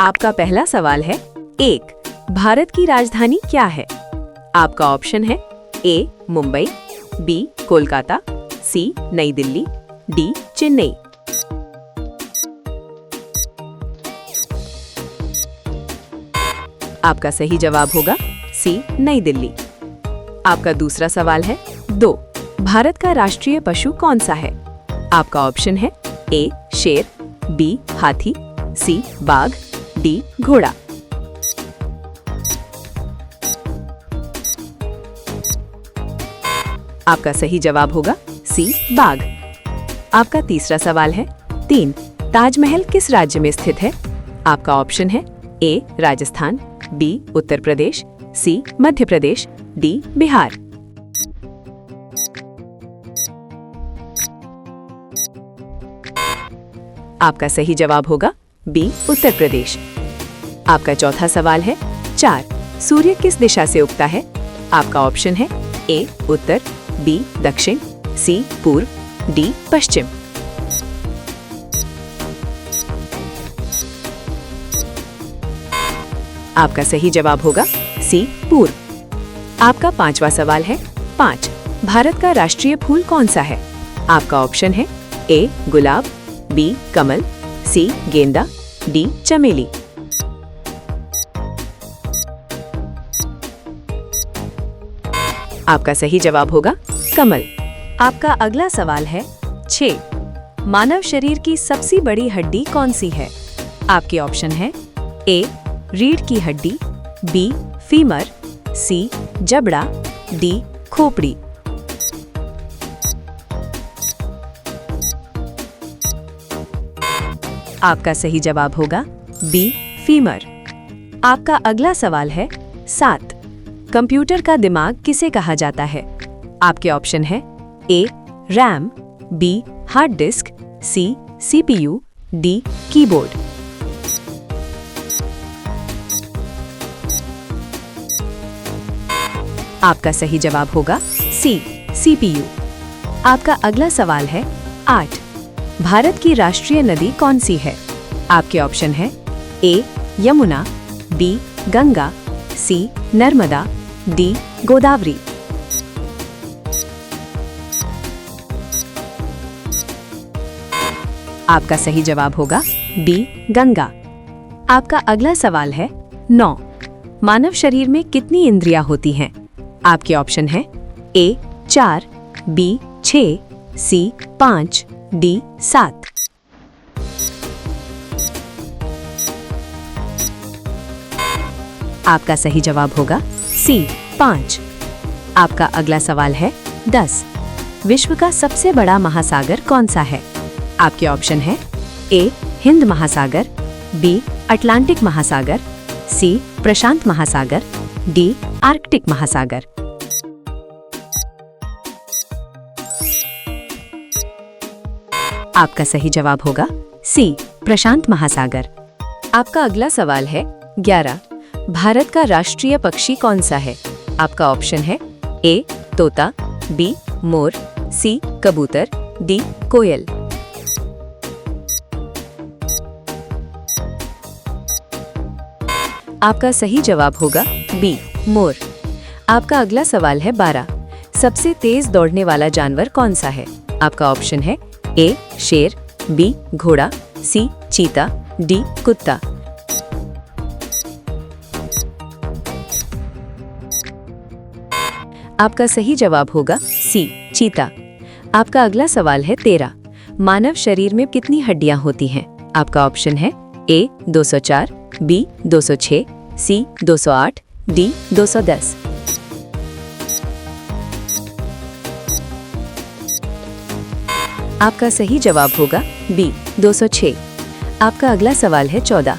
आपका पहला सवाल है, 1. भारत की राजधानी क्या है? आपका ऑप्शन है ए. मुंबई, बी. कोलकाता, सी. नई दिल्ली, डी. चेन्नई। आपका सही जवाब होगा सी. नई दिल्ली। आपका दूसरा सवाल है, 2. भारत का राष्ट्रीय पशु कौन सा है? आपका ऑप्शन है ए. शेर, बी. हाथी, सी. बाघ, डी. घोड़ा। आपका सही जवाब होगा सी. बाघ। आपका तीसरा सवाल है, 3. ताजमहल किस राज्य में स्थित है? आपका ऑप्शन है ए. राजस्थान, बी. उत्तर प्रदेश, सी. मध्य प्रदेश, डी. बिहार। आपका सही जवाब होगा बी. उत्तर प्रदेश। आपका चौथा सवाल है, 4. सूर्य किस दिशा से उगता है? आपका ऑप्शन है ए. उत्तर, बी. दक्षिण, सी. पूर्व, डी. पश्चिम। आपका सही जवाब होगा सी. पूर्व। आपका पांचवा सवाल है, 5. भारत का राष्ट्रीय फूल कौन सा है? आपका ऑप्शन है ए. गुलाब, बी. कमल, सी. गेंदा, डी. चमेली। आपका सही जवाब होगा कमल। आपका अगला सवाल है, 6. मानव शरीर की सबसे बड़ी हड्डी कौन सी है? आपके ऑप्शन है ए. रीढ़ की हड्डी, बी. फीमर, सी. जबड़ा, डी. खोपड़ी। आपका सही जवाब होगा बी. फीमर। आपका अगला सवाल है, 7. कंप्यूटर का दिमाग किसे कहा जाता है? आपके ऑप्शन है A. RAM, B. Hard disk, C. CPU, D. Keyboard. आपका सही जवाब होगा सी. सीपीयू। आपका अगला सवाल है, 8. भारत की राष्ट्रीय नदी कौन सी है? आपके ऑप्शन है ए. यमुना, बी. गंगा, सी. नर्मदा, डी. गोदावरी। आपका सही जवाब होगा बी. गंगा। आपका अगला सवाल है, 9. मानव शरीर में कितनी इंद्रियां होती हैं? आपके ऑप्शन है ए. 4, बी. 6, सी. 5, डी. 7। आपका सही जवाब होगा सी. 5। आपका अगला सवाल है, 10. विश्व का सबसे बड़ा महासागर कौन सा है? आपके ऑप्शन है ए. हिंद महासागर, बी. अटलांटिक महासागर, सी. प्रशांत महासागर, डी. आर्कटिक महासागर। आपका सही जवाब होगा सी. प्रशांत महासागर। आपका अगला सवाल है, 11. भारत का राष्ट्रीय पक्षी कौन सा है? आपका ऑप्शन है ए. तोता, बी. मोर, सी. कबूतर, डी. कोयल। आपका सही जवाब होगा बी. मोर। आपका अगला सवाल है, 12. सबसे तेज दौड़ने वाला जानवर कौन सा है? आपका ऑप्शन है ए. शेर, बी. घोड़ा, सी. चीता, डी. कुत्ता। आपका सही जवाब होगा सी. चीता। आपका अगला सवाल है, 13. मानव शरीर में कितनी हड्डियां होती हैं? आपका ऑप्शन है ए. 204, बी. 206, सी. 208, डी. 210। आपका सही जवाब होगा बी. 206। आपका अगला सवाल है, 14.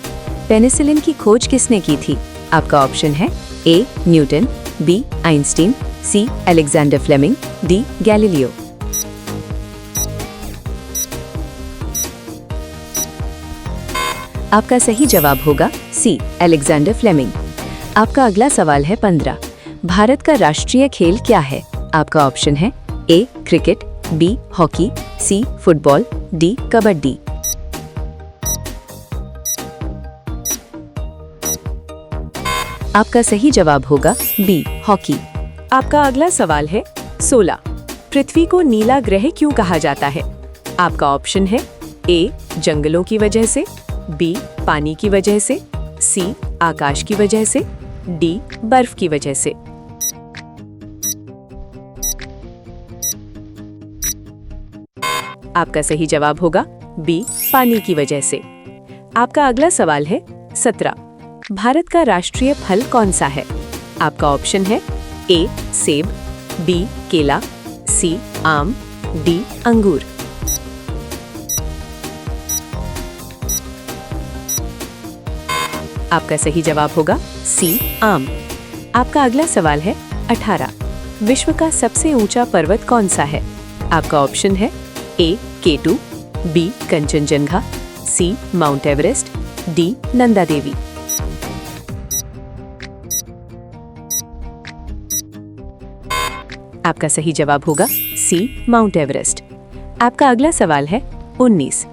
पेनिसिलिन की खोज किसने की थी? आपका ऑप्शन है A. Newton, B. Einstein, C. Alexander Fleming, D. Galileo. आपका सही जवाब होगा सी. Alexander Fleming. आपका अगला सवाल है, 15. भारत का राष्ट्रीय खेल क्या है? आपका ऑप्शन है A. Cricket, B. Hockey, C. Football, D. Kabaddi. आपका सही जवाब होगा बी, हॉकी। आपका अगला सवाल है 16। पृथ्वी को नीला ग्रह क्यों कहा जाता है? आपका ऑप्शन है ए, जंगलों की वजह से, बी, पानी की वजह से, सी, आकाश की वजह से, डी, बर्फ की वजह से। आपका सही जवाब होगा बी, पानी की वजह से। आपका अगला सवाल है 17। भारत का राष्ट्रीय फल कौन सा है? आपका ऑप्शन है ए, सेब, बी, केला, सी, आम, डी, अंगूर। आपका सही जवाब होगा सी, आम। आपका अगला सवाल है 18। विश्व का सबसे ऊंचा पर्वत कौन सा है? आपका ऑप्शन है ए, K2, बी, कंचनजंगा, सी, mount Everest, D, Nanda Devi. आपका सही जवाब होगा सी, माउंट एवरेस्ट। आपका अगला सवाल है 19।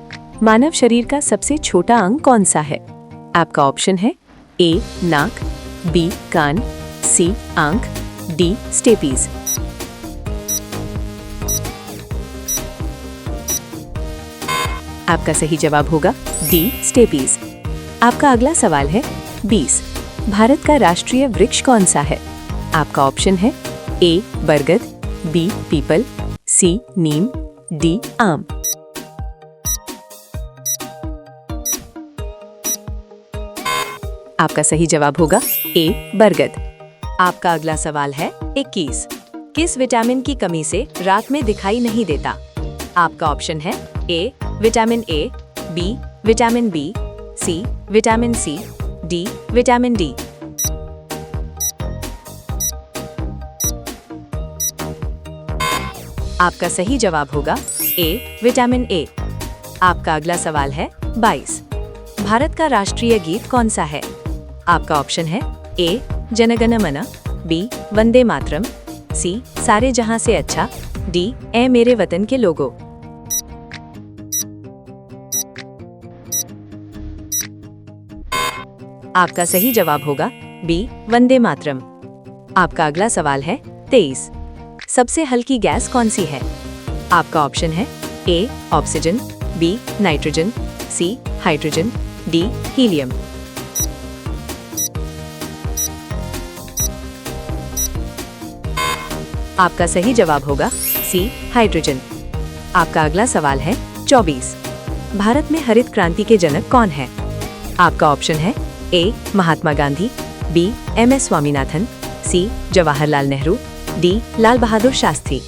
मानव शरीर का सबसे छोटा अंग कौन सा है? आपका ऑप्शन है ए, नाक, बी, कान, सी, आंख, डी, स्टेपीज। आपका सही जवाब होगा डी, स्टेपीज। आपका अगला सवाल है 20। भारत का राष्ट्रीय वृक्ष कौन सा है? आपका ऑप्शन है ए, बरगद, बी, पीपल, सी, नीम, डी, आम। आपका सही जवाब होगा ए, बरगद। आपका अगला सवाल है 21। किस विटामिन की कमी से रात में दिखाई नहीं देता? आपका ऑप्शन है A, vitamin A, B, vitamin B, C, vitamin C, D, vitamin D. आपका सही जवाब होगा ए, विटामिन ए। आपका अगला सवाल है 22। भारत का राष्ट्रीय गीत कौन सा है? आपका ऑप्शन है ए, जनगण मन, बी, वंदे मातरम, सी, सारे जहां से अच्छा, डी, ए मेरे वतन के लोगों। आपका सही जवाब होगा बी, वंदे मातरम। आपका अगला सवाल है 23। सबसे हल्की गैस कौन सी है? आपका ऑप्शन है ए, ऑक्सीजन, बी, नाइट्रोजन, सी, हाइड्रोजन, डी, हीलियम। आपका सही जवाब होगा सी, हाइड्रोजन। आपका अगला सवाल है 24। भारत में हरित क्रांति के जनक कौन है? आपका ऑप्शन है ए, महात्मा गांधी, बी, MS स्वामीनाथन, सी, जवाहरलाल नेहरू, डी, लाल बहादुर शास्त्री।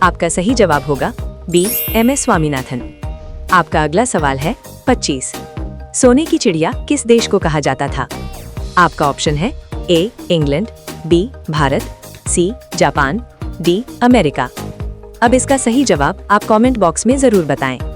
आपका सही जवाब होगा बी, MS स्वामीनाथन। आपका अगला सवाल है 25। सोने की चिड़िया किस देश को कहा जाता था? आपका ऑप्शन है ए, इंग्लैंड, बी, भारत, सी, जापान, डी, अमेरिका। अब इसका सही जवाब आप कमेंट बॉक्स में जरूर बताएं।